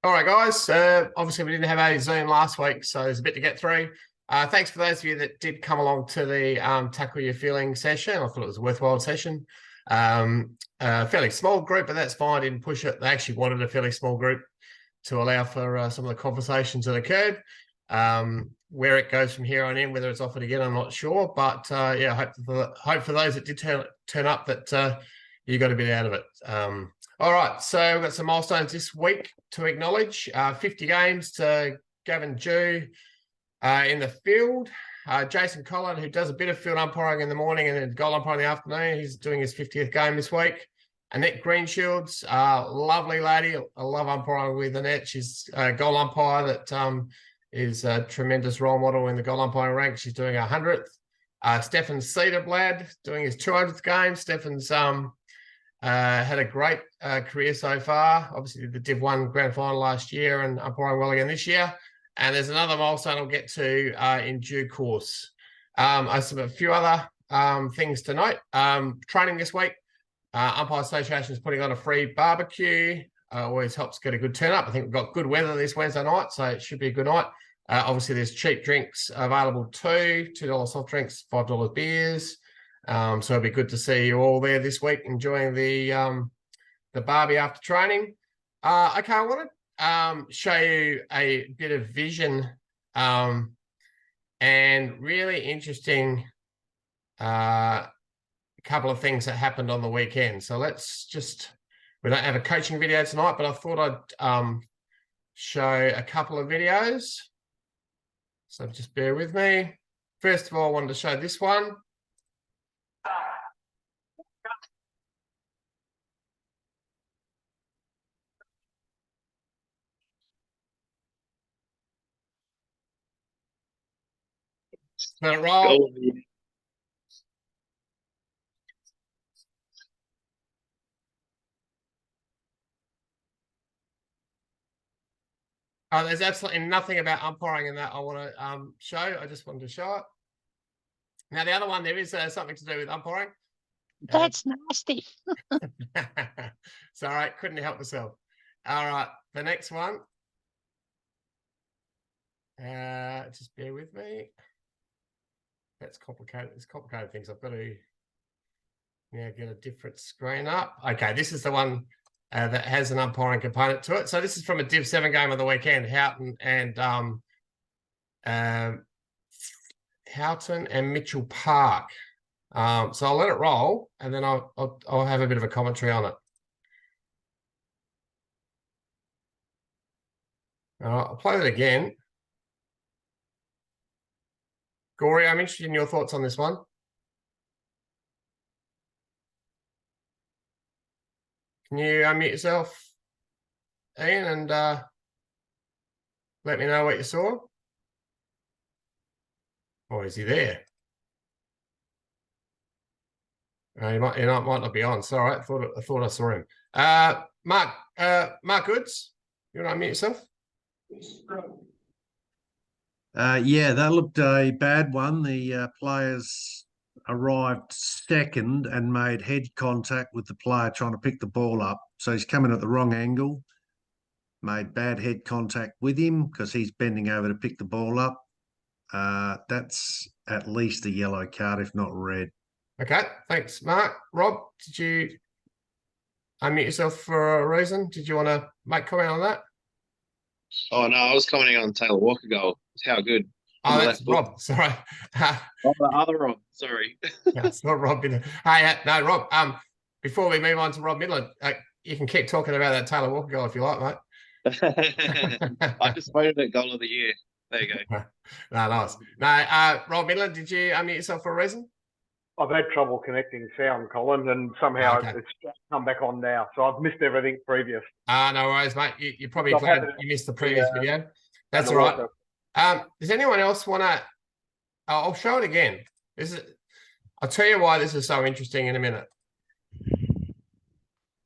All right, guys. Obviously, we didn't have a Zoom last week, so there's a bit to get through. Thanks for those of you that did come along to the Tackle Your Feeling session. I thought it was a worthwhile session. Fairly small group, but that's fine. Didn't push it. They actually wanted a fairly small group to allow for some of the conversations that occurred. Where it goes from here on in, whether it's offered again, I'm not sure. But yeah, hope for those that did turn up that you got a bit out of it. All right, so we've got some milestones this week to acknowledge. 50 games to Gavin Dew in the field. Jason Collin, who does a bit of field umpiring in the morning and then goal umpiring in the afternoon. He's doing his 50th game this week. Annette Greenshields, lovely lady. I love umpiring with Annette. She's a goal umpire that is a tremendous role model in the goal umpiring rank. She's doing her 100th. Stefan Cedarblad doing his 200th game. Stefan's had a great career so far. Obviously, the Div 1 grand final last year and umpiring well again this year. And there's another milestone I'll get to in due course. I have a few other things to note. Training this week. Umpire Association is putting on a free barbecue. Always helps get a good turn up. I think we've got good weather this Wednesday night, so it should be a good night. Obviously, there's cheap drinks available too. $2 soft drinks, $5 beers. So it'll be good to see you all there this week enjoying the barbie after training. Okay, I want to show you a bit of vision and really interesting couple of things that happened on the weekend. So let's just, we don't have a coaching video tonight, but I thought I'd show a couple of videos. So just bear with me. First of all, I wanted to show this one. Let it roll. There's absolutely nothing about umpiring in that I want to show. I just wanted to show it. Now, the other one, there is something to do with umpiring. That's nasty. Sorry, couldn't help myself. All right, the next one. Just bear with me. That's complicated. It's complicated things. I've got to get a different screen up. Okay, this is the one that has an umpiring component to it. So this is from a Div 7 game of the weekend, Houghton and Mitchell Park. So I'll let it roll, and then I'll have a bit of a commentary on it. All right, I'll play it again. Gory, I'm interested in your thoughts on this one. Can you unmute yourself, Ian, and let me know what you saw? Or is he there? He might not be on. Sorry, I thought I saw him. Mark Goods, you want to unmute yourself? Yeah, that looked a bad one. The players arrived second and made head contact with the player trying to pick the ball up. So he's coming at the wrong angle, made bad head contact with him because he's bending over to pick the ball up. That's at least a yellow card, if not red. Okay, thanks, Mark. Rob, did you unmute yourself for a reason? Did you want to make comment on that? Oh, no, I was commenting on Taylor Walker goal. How good. Oh, that's Rob. Sorry. Oh, the other Rob. Sorry. No, it's not Rob. Hey, no, Rob. Before we move on to Rob Midland, you can keep talking about that Taylor Walker goal if you like, mate. I just voted it goal of the year. There you go. No, nice. No, Rob Midland, did you unmute yourself for a reason? I've had trouble connecting sound, Colin, and somehow it's just come back on now. So I've missed everything previous. No worries, mate. You probably glad you missed the previous video. That's all right. Does anyone else want to? I'll show it again. I'll tell you why this is so interesting in a minute.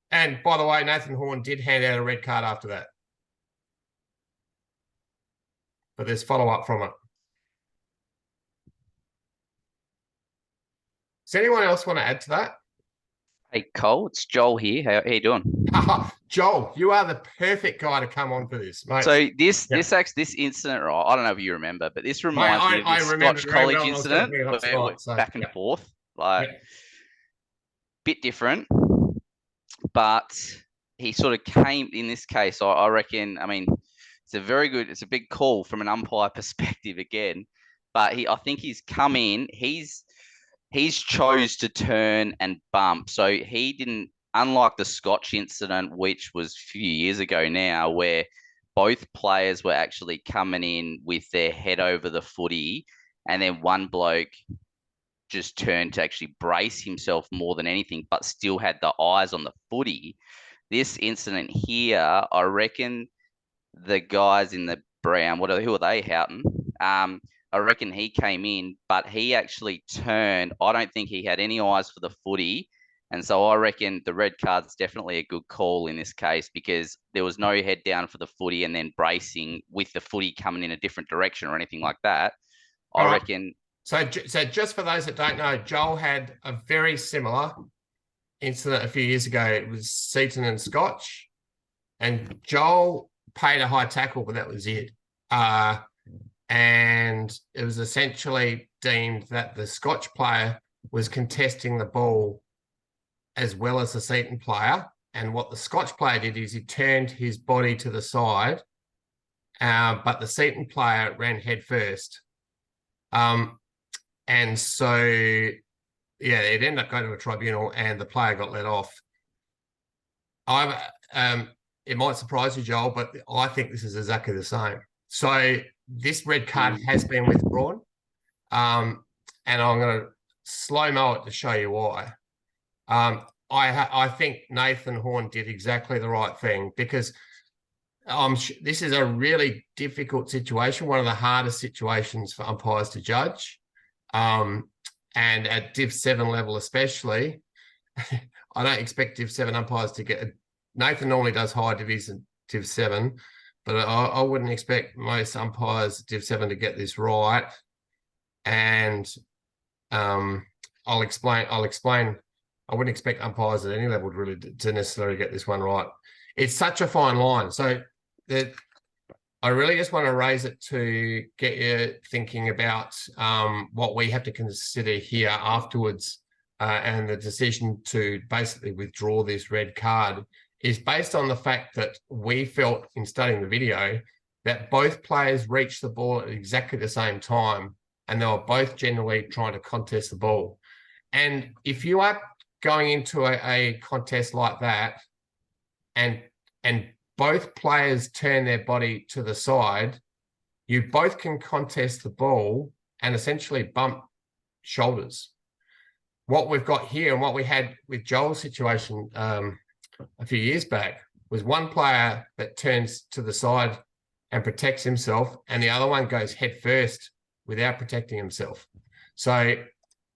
And by the way, Nathan Horn did hand out a red card after that. But there's follow-up from it. Does anyone else want to add to that? Hey Cole, it's Joel here. How you doing? Joel, you are the perfect guy to come on for this, mate. So this incident, right? I don't know if you remember, but this reminds me of I this remember Scotch very College well. I was going to incident bring it up where we're tonight. So, back and forth, like Yeah. bit different, but he sort of came in this case. I reckon. I mean, it's a big call from an umpire perspective again, but I think he's come in. He's chose to turn and bump, so he didn't. Unlike the Scotch incident, which was a few years ago now, where both players were actually coming in with their head over the footy, and then one bloke just turned to actually brace himself more than anything, but still had the eyes on the footy. This incident here, I reckon the guys in the brown, who are they, Houghton? I reckon he came in, but he actually turned. I don't think he had any eyes for the footy. And so I reckon the red card's definitely a good call in this case, because there was no head down for the footy and then bracing with the footy coming in a different direction or anything like that. I reckon. So just for those that don't know, Joel had a very similar incident a few years ago. It was Seaton and Scotch, and Joel paid a high tackle, but that was it. And it was essentially deemed that the Scotch player was contesting the ball as well as the Seaton player. And what the Scotch player did is he turned his body to the side, but the Seaton player ran head first. And so, yeah, it ended up going to a tribunal and the player got let off. It might surprise you, Joel, but I think this is exactly the same. So this red card has been withdrawn. And I'm going to slow-mo it to show you why. I think Nathan Horn did exactly the right thing, because this is a really difficult situation, one of the hardest situations for umpires to judge. And at Div 7 level especially, I don't expect Div 7 umpires to get Nathan normally does high division Div 7, but I wouldn't expect most umpires Div 7 to get this right. And I'll explain. I wouldn't expect umpires at any level to necessarily get this one right. It's such a fine line. So I really just want to raise it to get you thinking about what we have to consider here afterwards, and the decision to basically withdraw this red card is based on the fact that we felt in studying the video that both players reached the ball at exactly the same time, and they were both generally trying to contest the ball. And if you are going into a contest like that, and both players turn their body to the side, you both can contest the ball and essentially bump shoulders. What we've got here and what we had with Joel's situation a few years back was one player that turns to the side and protects himself, and the other one goes head first without protecting himself. So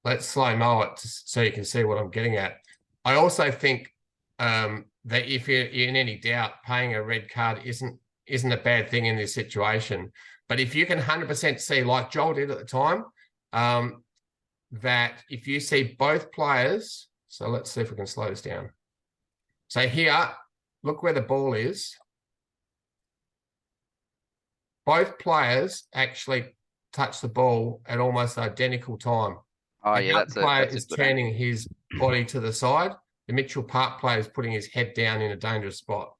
let's slow-mo it so you can see what I'm getting at. I also think that if you're in any doubt, paying a red card isn't a bad thing in this situation. But if you can 100% see, like Joel did at the time, that if you see both players, so let's see if we can slow this down. So here, look where the ball is. Both players actually touch the ball at almost identical time. Oh, yeah, that's player is turning his body to the side. The Mitchell Park player is putting his head down in a dangerous spot.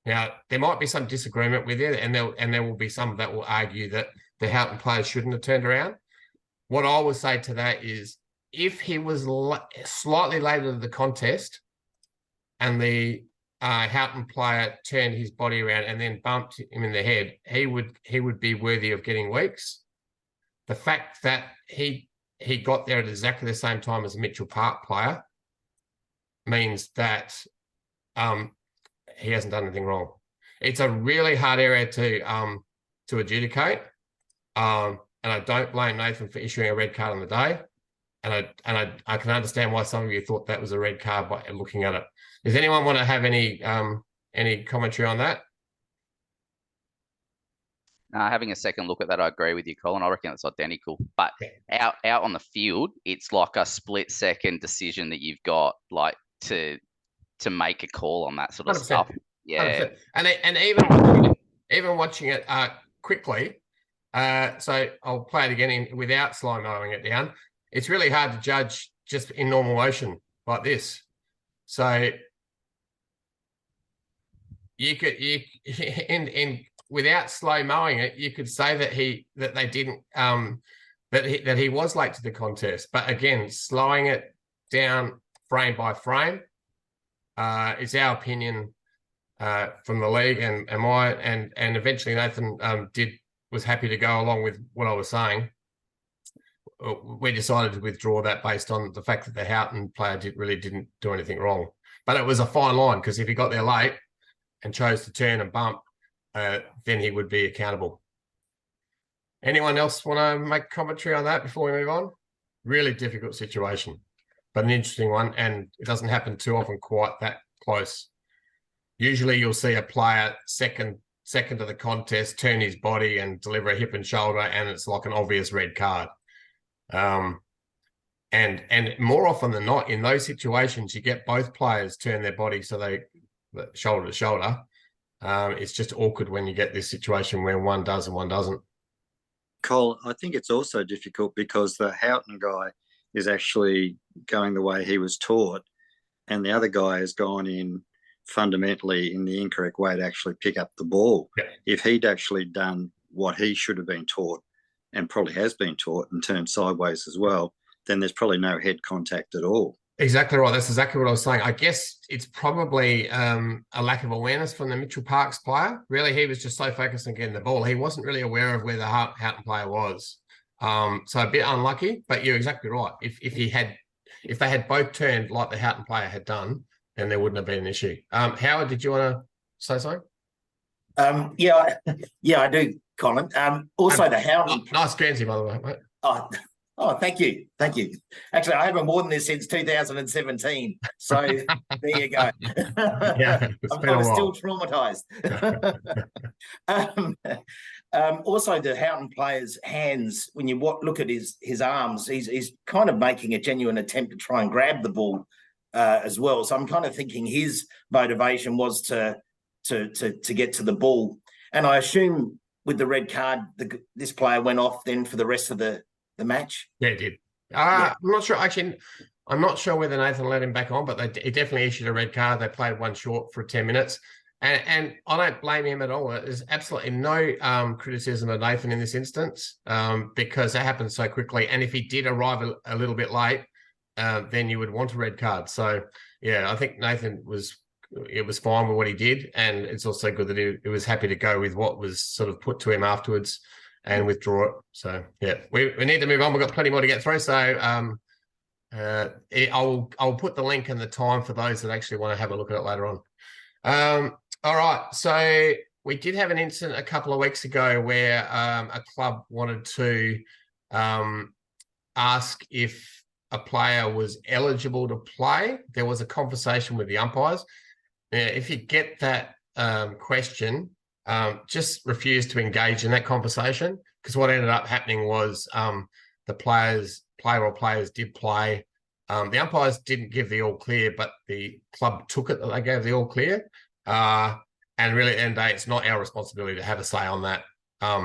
Now, there might be some disagreement with it, and there will be some that will argue that the Houghton players shouldn't have turned around. What I would say to that is, if he was slightly later to the contest and the Houghton player turned his body around and then bumped him in the head, he would be worthy of getting weeks. The fact that he got there at exactly the same time as a Mitchell Park player means that he hasn't done anything wrong. It's a really hard area to adjudicate, and I don't blame Nathan for issuing a red card on the day. And I can understand why some of you thought that was a red card by looking at it. Does anyone want to have any commentary on that? Having a second look at that, I agree with you, Colin. I reckon it's identical. But out on the field, it's like a split-second decision that you've got, like to make a call on that sort of 100%. stuff. Yeah, 100%. And even watching it quickly. So I'll play it again without slow-mowing it down. It's really hard to judge just in normal motion like this. So you could without slow mowing it, you could say that they didn't that he was late to the contest. But again, slowing it down frame by frame is our opinion from the league and eventually Nathan was happy to go along with what I was saying. We decided to withdraw that based on the fact that the Houghton player really didn't do anything wrong. But it was a fine line because if he got there late and chose to turn and bump, then he would be accountable. Anyone else want to make commentary on that before we move on? Really difficult situation, but an interesting one, and it doesn't happen too often quite that close. Usually you'll see a player second to the contest turn his body and deliver a hip and shoulder, and it's like an obvious red card. And more often than not, in those situations, you get both players turn their body so they shoulder to shoulder. It's just awkward when you get this situation where one does and one doesn't. Cole, I think it's also difficult because the Houghton guy is actually going the way he was taught, and the other guy has gone in fundamentally in the incorrect way to actually pick up the ball. Yeah. If he'd actually done what he should have been taught, and probably has been taught, and turned sideways as well, then there's probably no head contact at all. Exactly right. That's exactly what I was saying. I guess it's probably a lack of awareness from the Mitchell Parks player. Really, he was just so focused on getting the ball. He wasn't really aware of where the Houghton player was. So a bit unlucky, but you're exactly right. If they had both turned like the Houghton player had done, then there wouldn't have been an issue. Howard, did you want to say something? Yeah, I do, Colin. Also, the Houghton. Nice Guernsey, by the way, mate. Oh, thank you. Actually, I haven't worn this since 2017. So there you go. Yeah, I was still traumatized. Also, the Houghton player's hands, when you look at his arms, he's kind of making a genuine attempt to try and grab the ball as well. So I'm kind of thinking his motivation was to get to the ball. And I assume with the red card, this player went off then for the rest of the match. Yeah, it did. Yeah. I'm not sure. Actually, I'm not sure whether Nathan let him back on, but he definitely issued a red card. They played one short for 10 minutes. And I don't blame him at all. There's absolutely no criticism of Nathan in this instance because it happened so quickly. And if he did arrive a little bit late, then you would want a red card. So, yeah, I think Nathan was fine with what he did. And it's also good that he was happy to go with what was sort of put to him afterwards and withdraw it. So, yeah, we need to move on. We've got plenty more to get through. So I'll put the link and the time for those that actually want to have a look at it later on. All right. So we did have an incident a couple of weeks ago where a club wanted to ask if a player was eligible to play. There was a conversation with the umpires. If you get that question, just refuse to engage in that conversation, because what ended up happening was the players did play. The umpires didn't give the all clear, but the club took it that they gave the all clear. And really, at the end of the day, it's not our responsibility to have a say on that.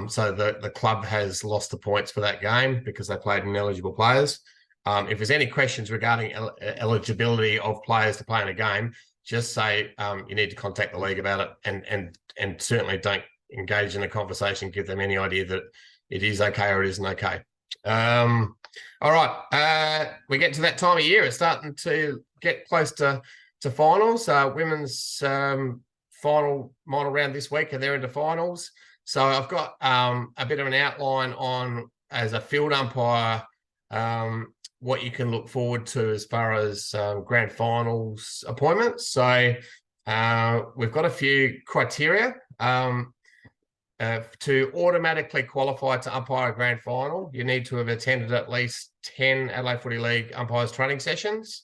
So the club has lost the points for that game because they played ineligible players. If there's any questions regarding eligibility of players to play in a game, just say you need to contact the league about it, and certainly don't engage in a conversation, give them any idea that it is okay or it isn't okay. All right, we get to that time of year. It's starting to get close to finals. Women's final round this week, and they're into finals. So I've got a bit of an outline on, as a field umpire, what you can look forward to as far as grand finals appointments. So we've got a few criteria. To automatically qualify to umpire a grand final, you need to have attended at least 10 Adelaide Footy League umpires training sessions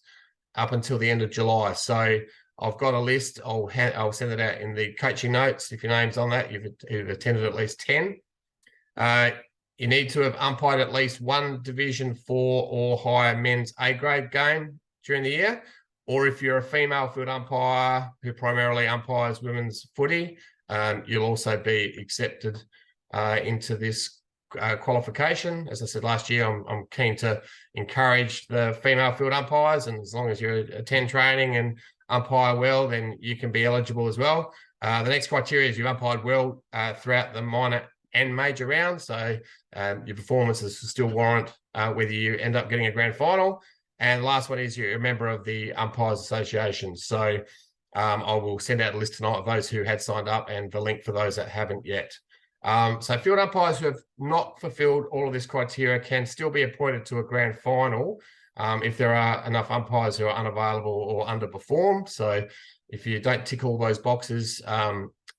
up until the end of July. So I've got a list. I'll send it out in the coaching notes. If your name's on that, you've attended at least 10. You need to have umpired at least one Division 4 or higher men's A grade game during the year. Or if you're a female field umpire who primarily umpires women's footy, you'll also be accepted into this qualification. As I said last year, I'm keen to encourage the female field umpires, and as long as you attend training and umpire well, then you can be eligible as well. The next criteria is you umpired well throughout the minor and major rounds, so your performances still warrant whether you end up getting a grand final. And the last one is you're a member of the Umpires Association. So I will send out a list tonight of those who had signed up and the link for those that haven't yet. So field umpires who have not fulfilled all of this criteria can still be appointed to a grand final if there are enough umpires who are unavailable or underperform. So if you don't tick all those boxes,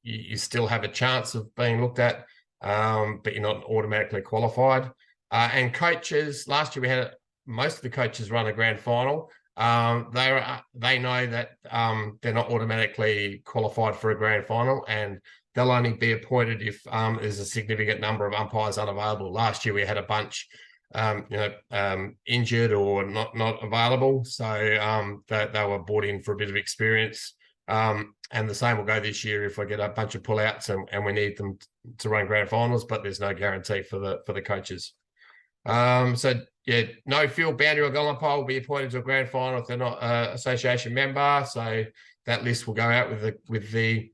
you still have a chance of being looked at, but you're not automatically qualified. And coaches, last year we had most of the coaches run a grand final. They know that they're not automatically qualified for a grand final, and they'll only be appointed if there's a significant number of umpires unavailable. Last year we had a bunch, injured or not available, so they were brought in for a bit of experience. And the same will go this year if we get a bunch of pullouts and we need them to run grand finals, but there's no guarantee for the coaches. So yeah, no field boundary or goal umpire will be appointed to a grand final if they're not an association member. So that list will go out with the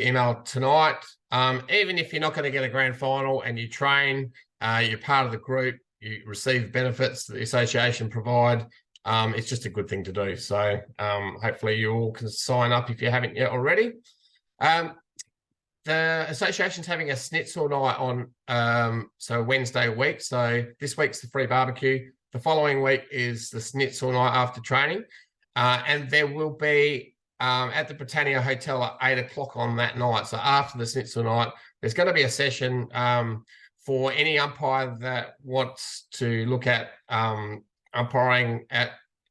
email tonight. Even if you're not going to get a grand final and you train, you're part of the group, you receive benefits that the association provide. It's just a good thing to do. So hopefully you all can sign up if you haven't yet already. The association's having a schnitzel night on so Wednesday week. So this week's the free barbecue. The following week is the schnitzel night after training. And there will be at the Britannia Hotel at 8 o'clock on that night. So after the schnitzel night, there's going to be a session for any umpire that wants to look at umpiring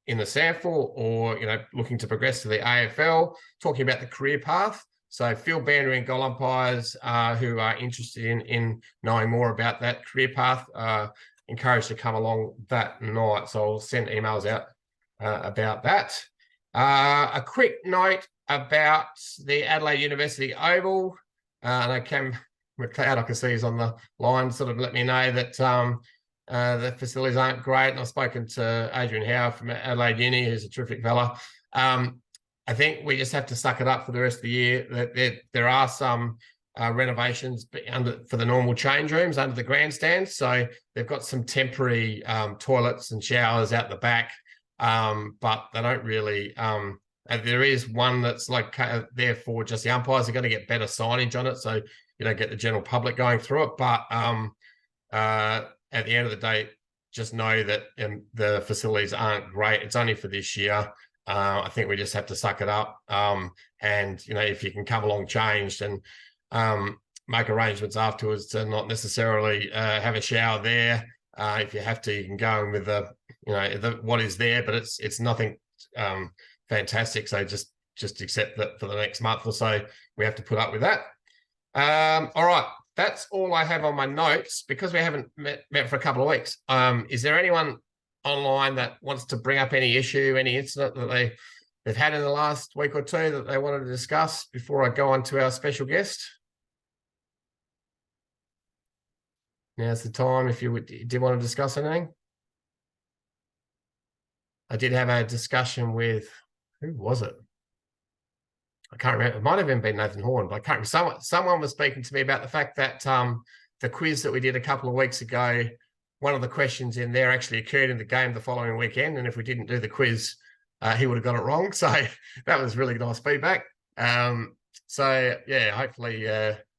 in the SANFL or looking to progress to the AFL, talking about the career path. So field boundary and goal umpires who are interested in knowing more about that career path encouraged to come along that night. So I'll send emails out about that. A quick note about the Adelaide University Oval. I know Cam McLeod, I can see, is on the line, sort of let me know that the facilities aren't great. And I've spoken to Adrian Howe from Adelaide Uni, who's a terrific fella. I think we just have to suck it up for the rest of the year. There are some renovations for the normal change rooms under the grandstands. So they've got some temporary toilets and showers out the back, but they don't really. There is one that's like there for just the umpires. Are going to get better signage on it, so you don't get the general public going through it. But at the end of the day, just know that the facilities aren't great. It's only for this year. I think we just have to suck it up. And, if you can come along changed and make arrangements afterwards to not necessarily have a shower there. If you have to, you can go in with what is there, but it's nothing fantastic. So just accept that for the next month or so, we have to put up with that. All right. That's all I have on my notes because we haven't met for a couple of weeks. Is there anyone online that wants to bring up any issue, any incident that they've had in the last week or two that they wanted to discuss before I go on to our special guest? Now's the time if you did want to discuss anything. I did have a discussion with, who was it? I can't remember. It might have even been Nathan Horn, but I can't remember. Someone was speaking to me about the fact that the quiz that we did a couple of weeks ago, one of the questions in there actually occurred in the game the following weekend. And if we didn't do the quiz, he would have got it wrong. So that was really nice feedback. So yeah, hopefully,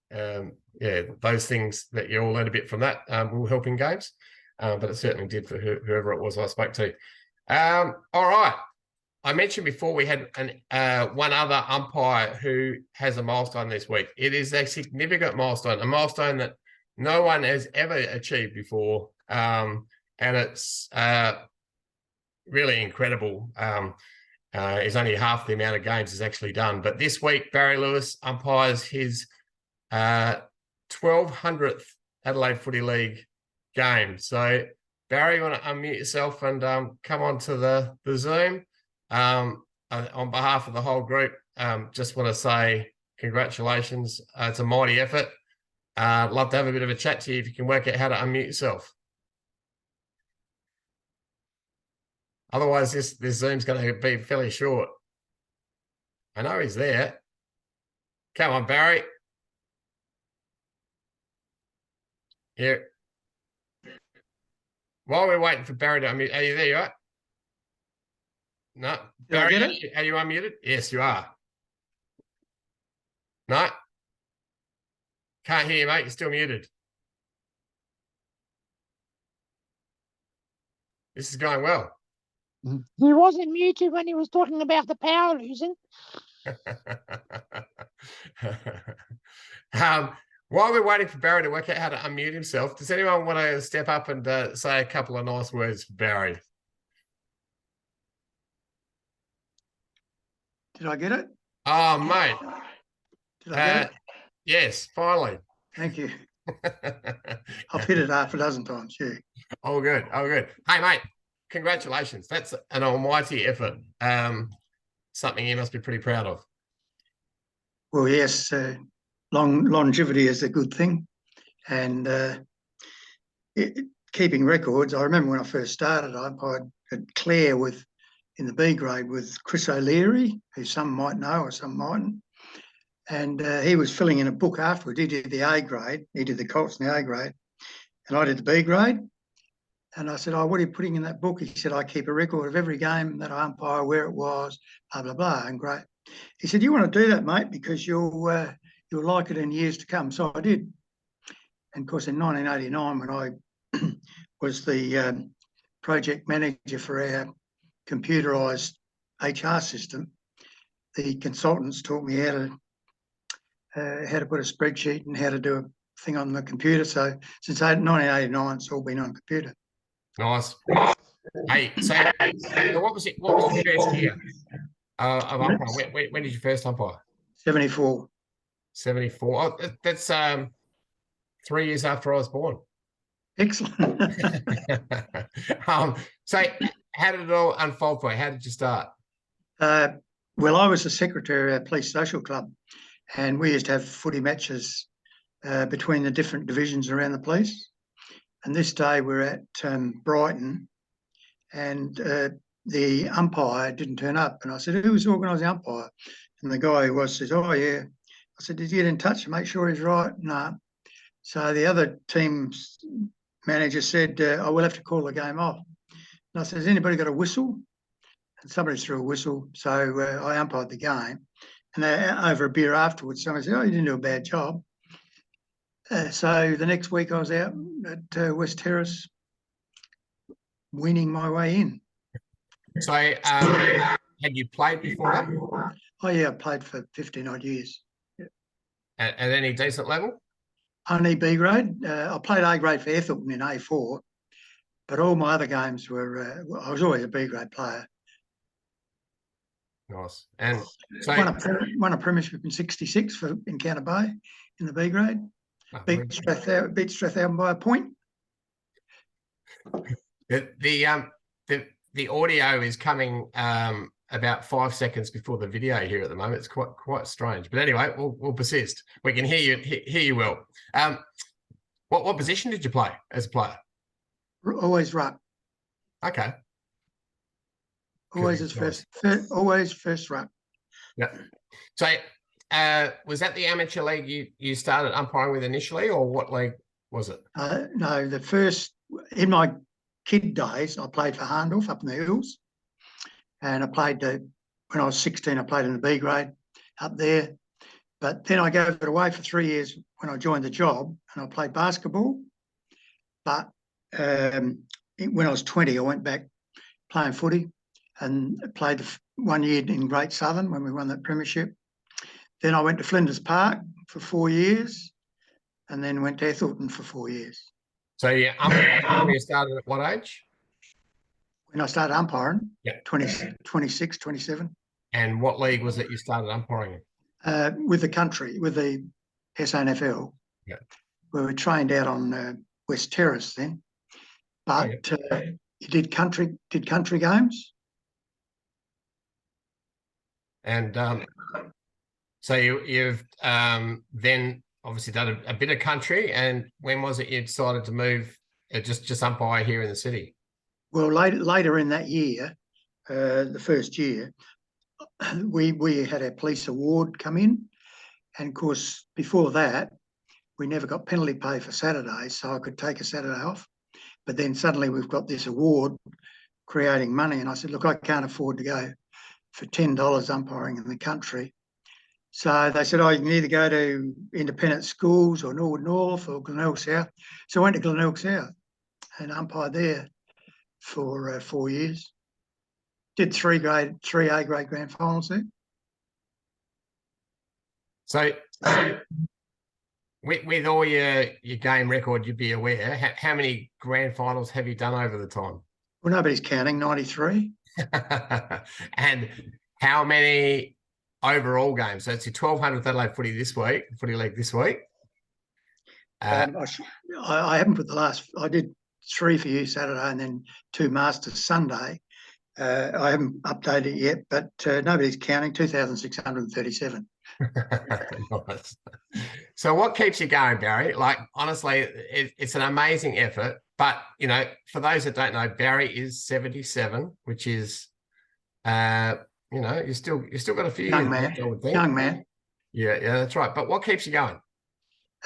those things that you all learned a bit from that will help in games. But it certainly did for whoever it was I spoke to. All right. I mentioned before we had one other umpire who has a milestone this week. It is a significant milestone, a milestone that no one has ever achieved before. And it's really incredible. It's only half the amount of games he's actually done. But this week, Barry Lewis umpires his 1200th Adelaide Footy League game. So Barry, you want to unmute yourself and come on to the Zoom. On behalf of the whole group, just want to say congratulations. It's a mighty effort. I'd love to have a bit of a chat to you if you can work out how to unmute yourself. Otherwise, this Zoom's going to be fairly short. I know he's there. Come on, Barry. Here. While we're waiting for Barry to unmute, are you there? You are? No. Barry, are you unmuted? Yes, you are. No. Can't hear you, mate. You're still muted. This is going well. He wasn't muted when he was talking about the power losing. While we're waiting for Barry to work out how to unmute himself, does anyone want to step up and say a couple of nice words for Barry? Did I get it? Oh, mate. Did I get it? Yes, finally. Thank you. I've hit it half a dozen times, yeah. All good. All good. Hey, mate, congratulations. That's an almighty effort. Something you must be pretty proud of. Well, yes, longevity is a good thing. And keeping records, I remember when I first started, I had Clare in the B grade with Chris O'Leary, who some might know or some mightn't. And he was filling in a book afterwards. He did the A grade. He did the Colts in the A grade. And I did the B grade. And I said, oh, what are you putting in that book? He said, I keep a record of every game that I umpire, where it was, blah, blah, blah. And great. He said, you want to do that, mate, because you'll like it in years to come. So I did. And, of course, in 1989, when I was the project manager for our computerised HR system, the consultants taught me how to put a spreadsheet and how to do a thing on the computer. So since 1989, it's all been on computer. Nice. Hey, so what was it? What was the first year of umpire? When did you first umpire? 74. 74. Oh, that's 3 years after I was born. Excellent. So how did it all unfold for you? How did you start? Well, I was the secretary of our police social club, and we used to have footy matches between the different divisions around the police. And this day we're at Brighton, and the umpire didn't turn up. And I said, who was organising the umpire? And the guy who was says, oh, yeah. I said, did you get in touch to make sure he's right? No. So the other team's manager said, I will have to call the game off. And I said, has anybody got a whistle? And somebody threw a whistle. So I umpired the game. And over a beer afterwards, somebody said, oh, you didn't do a bad job. So the next week I was out at West Terrace weaning my way in. So had you played before that? Oh, yeah, I played for 15 odd years. Yeah. At any decent level? Only B grade. I played A grade for Ethel in A4, but all my other games were, I was always a B grade player. Nice. And so won a premiership in '66 for Encounter Bay in the B grade. Beat Strathalbyn by a point. The audio is coming about 5 seconds before the video here at the moment. It's quite strange, but anyway, we'll persist. We can hear you well. What position did you play as a player? Always ruck. Okay. Always first ruck. Yeah. So was that the amateur league you started umpiring with initially, or what league was it? No, the first, in my kid days, I played for Harndorf up in the hills. And I played, when I was 16, I played in the B grade up there. But then I gave it away for 3 years when I joined the job, and I played basketball. But when I was 20, I went back playing footy and played 1 year in Great Southern when we won that premiership. Then I went to Flinders Park for 4 years, and then went to Ethelton for 4 years. So you started at what age? When I started umpiring, yeah, 26, 27. And what league was it you started umpiring in? With the country, with the SNFL. Yeah. We were trained out on West Terrace then, but you did country games. And so you've then obviously done a bit of country. And when was it you decided to move just umpire here in the city? Well, later in that year, the first year, we had our police award come in, and of course before that we never got penalty pay for Saturdays, so I could take a Saturday off. But then suddenly we've got this award creating money, and I said, look, I can't afford to go for $10 umpiring in the country. So they said, oh, you can either go to independent schools or Norwood North or Glenelg South. So I went to Glenelg South and umpired there for 4 years. Did three A grade grand finals there. So with all your game record, you'd be aware, how many grand finals have you done over the time? Well, nobody's counting, 93. And how many overall games? So it's your 1200th Adelaide Footy League this week. I haven't put the last. I did 3 for you Saturday and then 2 Masters Sunday. I haven't updated it yet, but nobody's counting. 2,637. Nice. So what keeps you going, Barry? Like, honestly, it's an amazing effort. But, you know, for those that don't know, Barry is 77, which is, you know, you still got a few young years man. left, I would think. Young man. Yeah, that's right. But what keeps you going?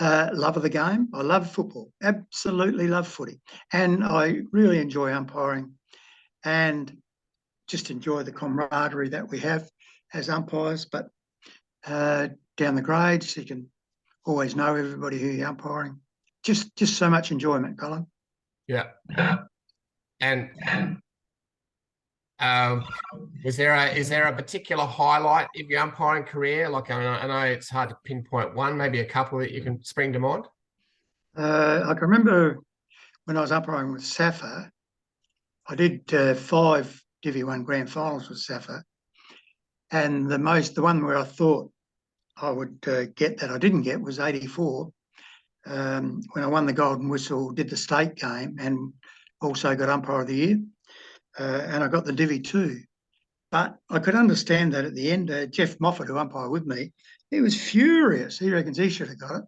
Love of the game. I love football. Absolutely love footy. And I really enjoy umpiring and just enjoy the camaraderie that we have as umpires. But down the grades, you can always know everybody who you're umpiring. Just so much enjoyment, Colin. Yeah. And is there a particular highlight of your umpiring career? Like, I know it's hard to pinpoint one, maybe a couple that you can spring to mind. I can remember when I was umpiring with Safa, I did 5 Divi 1 grand finals with Safa, and the one where I thought I would get that I didn't get was 84, when I won the Golden Whistle, did the state game, and also got umpire of the year, and I got the Divi 2. But I could understand that at the end, Jeff Moffat, who umpired with me, he was furious. He reckons he should have got it.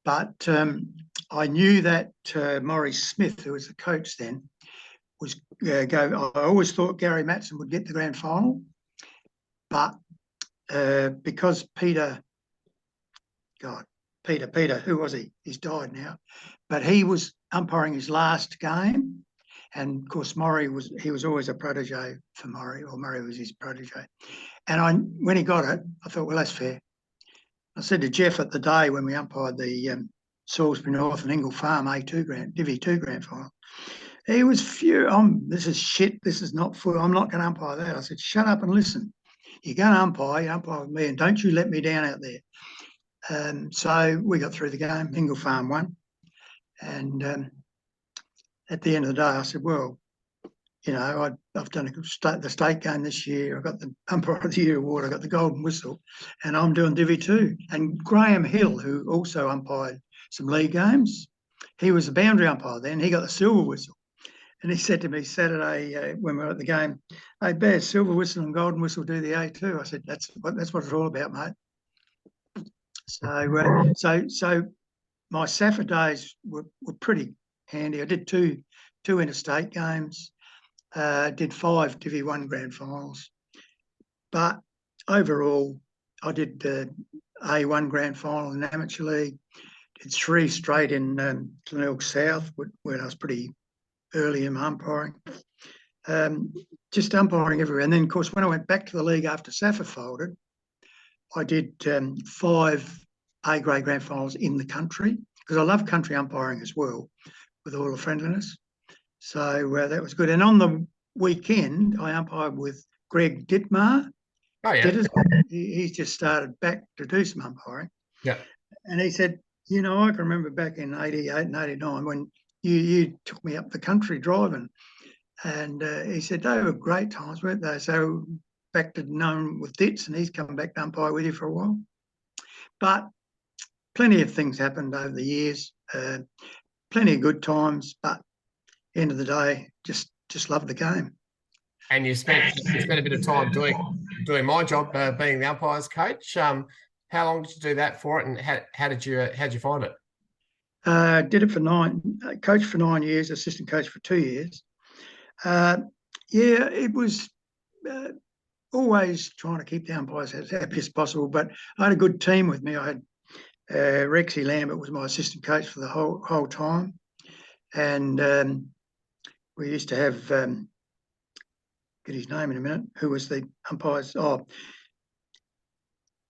But I knew that Maurice Smith, who was the coach then, was I always thought Gary Matson would get the grand final, but because Peter, who was he? He's died now, but he was umpiring his last game, and of course Murray was always a protege for Murray, or Murray was his protege. And when he got it, I thought, well, that's fair. I said to Jeff at the day when we umpired the Salisbury North and Ingle Farm Divi 2 grand final, he was furious. This is shit. This is not foot. I'm not going to umpire that. I said, shut up and listen. You're going to umpire with me, and don't you let me down out there. So we got through the game. Ingle Farm won. And at the end of the day, I said, well, you know, I've done the state game this year. I got the Umpire of the Year award. I got the Golden Whistle, and I'm doing Divi 2. And Graham Hill, who also umpired some league games, he was the boundary umpire then. He got the Silver Whistle. And he said to me Saturday when we were at the game, hey, Bear, Silver Whistle and Golden Whistle do the A2. I said, that's what it's all about, mate. So my Safa days were pretty handy. I did two interstate games, did 5 Divi 1 grand finals. But overall, I did A1 grand final in Amateur League, did 3 straight in Glenelg South, where I was pretty early in my umpiring, just umpiring everywhere. And then, of course, when I went back to the league after Safa folded, I did 5 A-grade grand finals in the country, because I love country umpiring as well, with all the friendliness. So that was good. And on the weekend, I umpired with Greg Dittmar. Oh, yeah. He's just started back to do some umpiring. Yeah. And he said, you know, I can remember back in 88 and 89 when you took me up the country driving, and he said they were great times, weren't they? So back to known with Ditts, and he's come back to umpire with you for a while. But plenty of things happened over the years, plenty of good times, but end of the day, just loved the game. And you spent a bit of time doing my job, being the umpires coach. How long did you do that for it, and how did you find it? Did it for coached for 9 years, assistant coach for 2 years. Yeah, it was always trying to keep the umpires as happy as possible, but I had a good team with me. I had Rexy Lambert was my assistant coach for the whole time, and we used to have get his name in a minute, who was the umpires. Oh,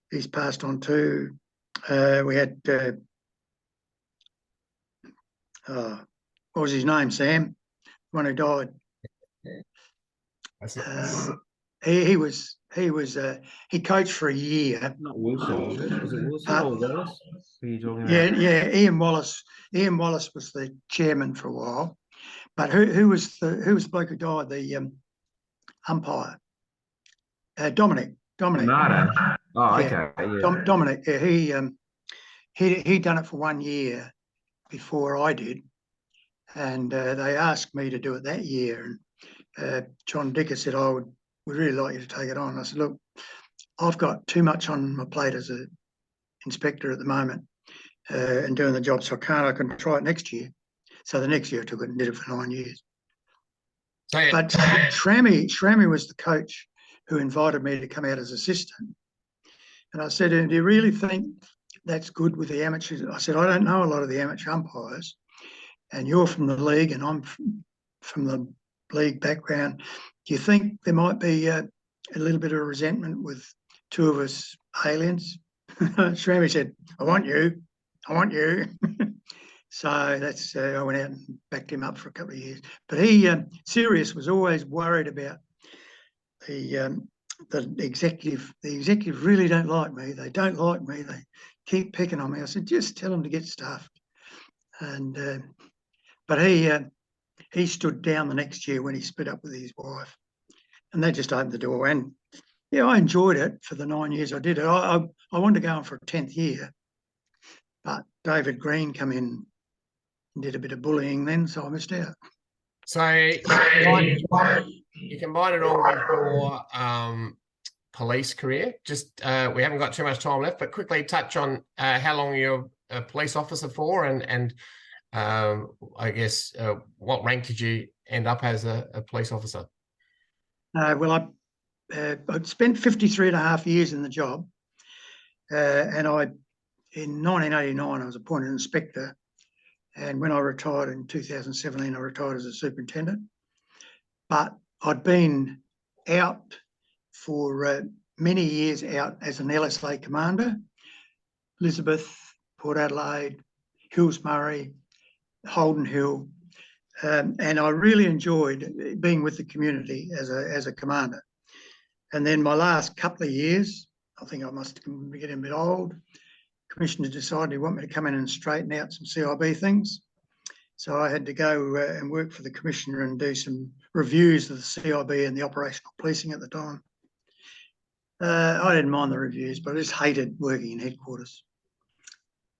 he's passed on too. We had what was his name? Sam, the one who died. He coached for a year. Not Wilson, was it? Was it Wilson or Wallace? Who are you talking about? Yeah, Ian Wallace. Ian Wallace was the chairman for a while. But who was the bloke who died? The umpire, Dominic. Bernardo. Oh, yeah. okay. Yeah. Dominic. Yeah, he done it for 1 year before I did, and they asked me to do it that year. And John Dicker said, "I would really like you to take it on." I said, "Look, I've got too much on my plate as an inspector at the moment and doing the job, so I can try it next year." So the next year I took it and did it for 9 years. So, yeah. But Shrammy was the coach who invited me to come out as assistant. And I said, "Do you really think that's good with the amateurs?" I said, "I don't know a lot of the amateur umpires, and you're from the league and I'm from the league background. Do you think there might be a little bit of resentment with two of us aliens?" Shrammy said, I want you. So that's I went out and backed him up for a couple of years. But Sirius was always worried about the executive. The executive really don't like me. They don't like me. They keep picking on me. I said, just tell them to get stuffed. And but he stood down the next year when he split up with his wife, and that just opened the door. And yeah, I enjoyed it for the 9 years I did it. I wanted to go on for a 10th year, but David Green come in and did a bit of bullying then, so I missed out. So you combine it all with your police career. Just we haven't got too much time left, but quickly touch on how long you're a police officer for, and I guess what rank did you end up as a police officer? Well, I'd spent 53 and a half years in the job, and in 1989 I was appointed inspector, and when I retired in 2017 I retired as a superintendent. But I'd been out for many years out as an LSA commander, Elizabeth, Port Adelaide, Hills Murray, Holden Hill, and I really enjoyed being with the community as a commander. And then my last couple of years, I think I must be getting a bit old, Commissioner decided he wanted me to come in and straighten out some CIB things. So I had to go and work for the Commissioner and do some reviews of the CIB and the operational policing at the time. I didn't mind the reviews, but I just hated working in headquarters.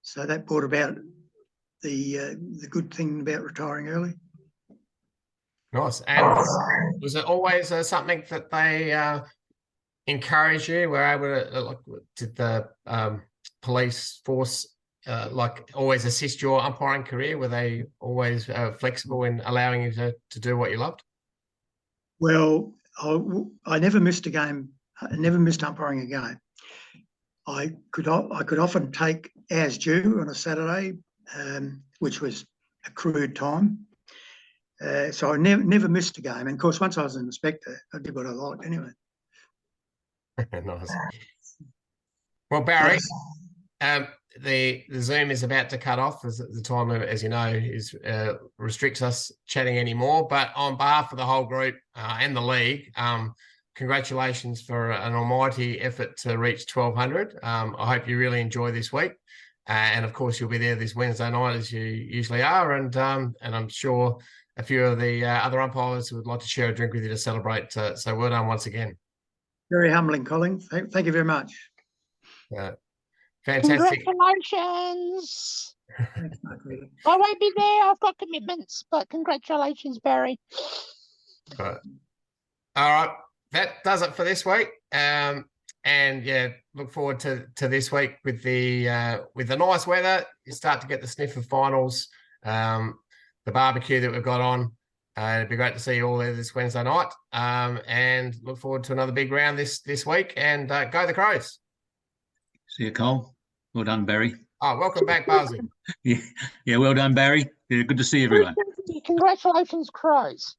So that brought about the good thing about retiring early. Nice. And was it always something that they encouraged you? Were able to, like, did the police force like always assist your umpiring career? Were they always flexible in allowing you to do what you loved? Well, I never missed a game. I never missed umpiring a game. I could often take as due on a Saturday, which was accrued time. So I never missed a game. And of course, once I was an inspector, I did what I liked anyway. Nice. Well, Barry, the Zoom is about to cut off, as the time limit, as you know, restricts us chatting anymore. But on behalf of the whole group and the league, congratulations for an almighty effort to reach 1,200. I hope you really enjoy this week. And of course, you'll be there this Wednesday night as you usually are. And I'm sure a few of the other umpires would like to share a drink with you to celebrate. So well done once again. Very humbling, Colin. Thank you very much. Fantastic. Congratulations. I won't be there. I've got commitments, but congratulations, Barry. But, all right, that does it for this week. And yeah, look forward to this week with the nice weather. You start to get the sniff of finals, the barbecue that we've got on. It'd be great to see you all there this Wednesday night. And look forward to another big round this week. And go the Crows. See you, Cole. Well done, Barry. Oh, welcome back, Barzy. Yeah, well done, Barry. Yeah, good to see everyone. Congratulations, Crows.